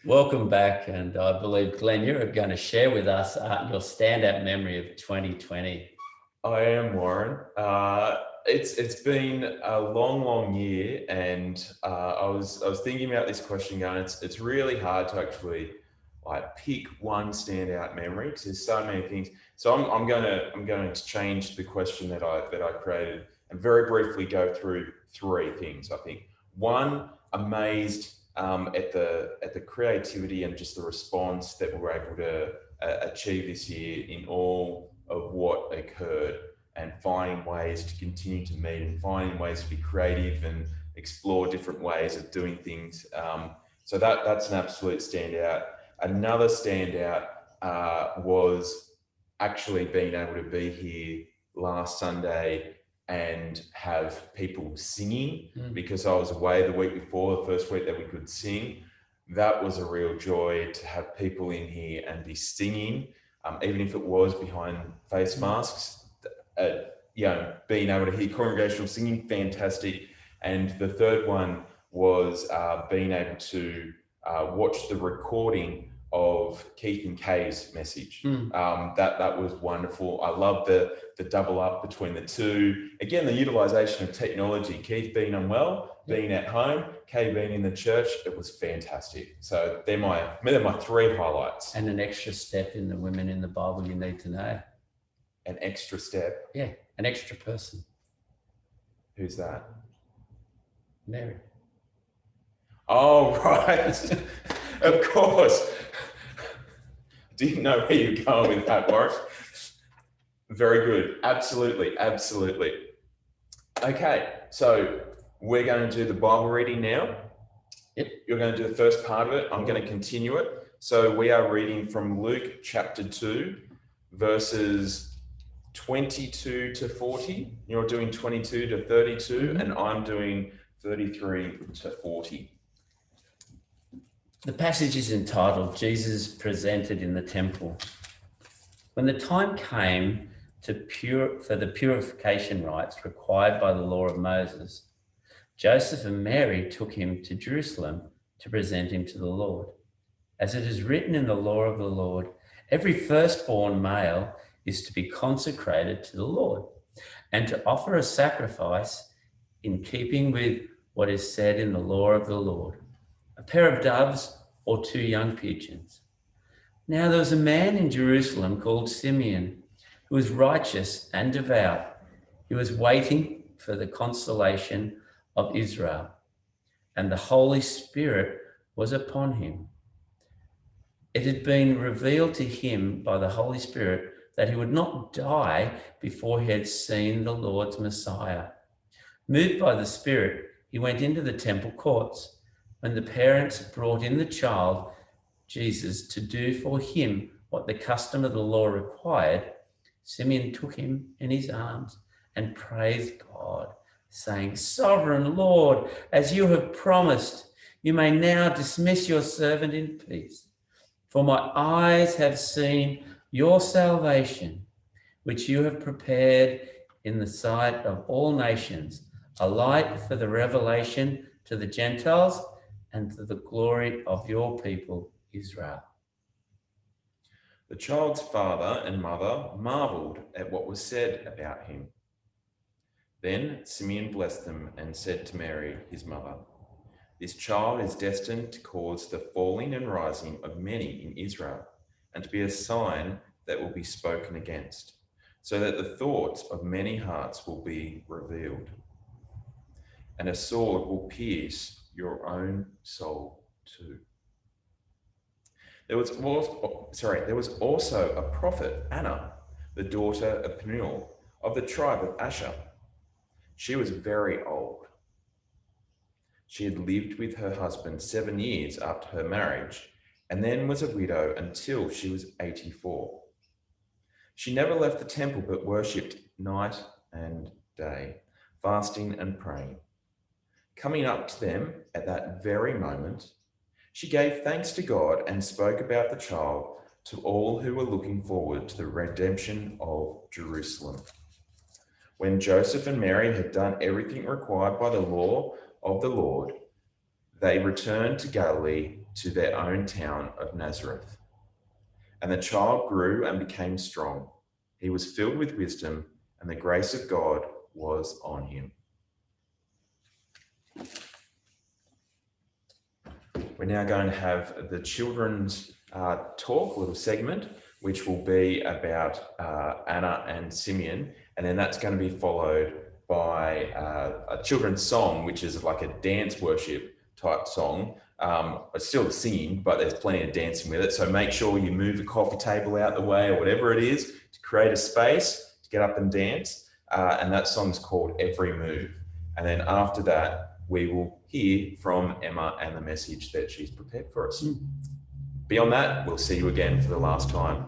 Welcome back, and I believe, Glenn, you're going to share with us your standout memory of 2020. I am, Warren. It's been a long year, and I was thinking about this question, going, it's really hard to actually like pick one standout memory because there's so many things. So I'm going to change the question that I created and very briefly go through three things. I think one, amazed at the creativity and just the response that we were able to achieve this year in all of what occurred, and finding ways to continue to meet and finding ways to be creative and explore different ways of doing things. So that's an absolute standout. Another standout was actually being able to be here last Sunday and have people singing, because I was away the week before, the first week that we could sing. That was a real joy to have people in here and be singing, even if it was behind face masks. Being able to hear congregational singing, fantastic. And the third one was being able to watch the recording of Keith and Kay's message. That was wonderful. I love the double up between the two. Again, the utilization of technology. Keith being unwell, being at home, Kay being in the church. It was fantastic. So they're my three highlights. And an extra step in the women in the Bible you need to know. An extra step. Yeah, an extra person. Who's that? Mary. Oh, right. Of course. Didn't know where you were going with that, Warren. Very good. Absolutely. Okay, so we're going to do the Bible reading now. Yep. You're going to do the first part of it. I'm going to continue it. So we are reading from Luke chapter 2, verses 22 to 40. You're doing 22 to 32, and I'm doing 33 to 40. The passage is entitled, Jesus Presented in the Temple. When the time came for the purification rites required by the law of Moses, Joseph and Mary took him to Jerusalem to present him to the Lord. As it is written in the law of the Lord, every firstborn male is to be consecrated to the Lord and to offer a sacrifice in keeping with what is said in the law of the Lord, a pair of doves or two young pigeons. Now there was a man in Jerusalem called Simeon, who was righteous and devout. He was waiting for the consolation of Israel, and the Holy Spirit was upon him. It had been revealed to him by the Holy Spirit that he would not die before he had seen the Lord's Messiah. Moved by the Spirit, he went into the temple courts. When the parents brought in the child, Jesus, to do for him what the custom of the law required, Simeon took him in his arms and praised God, saying, "Sovereign Lord, as you have promised, you may now dismiss your servant in peace. For my eyes have seen your salvation, which you have prepared in the sight of all nations, a light for the revelation to the Gentiles and to the glory of your people, Israel." The child's father and mother marveled at what was said about him. Then Simeon blessed them and said to Mary, his mother, "This child is destined to cause the falling and rising of many in Israel, and to be a sign that will be spoken against, so that the thoughts of many hearts will be revealed. And a sword will pierce your own soul too." There was also a prophet, Anna, the daughter of Penuel, of the tribe of Asher. She was very old. She had lived with her husband 7 years after her marriage, and then was a widow until she was 84. She never left the temple but worshipped night and day, fasting and praying. Coming up to them at that very moment, she gave thanks to God and spoke about the child to all who were looking forward to the redemption of Jerusalem. When Joseph and Mary had done everything required by the law of the Lord, they returned to Galilee, to their own town of Nazareth. And the child grew and became strong. He was filled with wisdom, and the grace of God was on him. We're now going to have the children's talk, little segment, which will be about Anna and Simeon. And then that's going to be followed by a children's song, which is like a dance worship type song. It's still singing, but there's plenty of dancing with it. So make sure you move the coffee table out the way or whatever it is to create a space to get up and dance. And that song's called Every Move. And then after that, we will hear from Emma and the message that she's prepared for us. Beyond that, we'll see you again for the last time.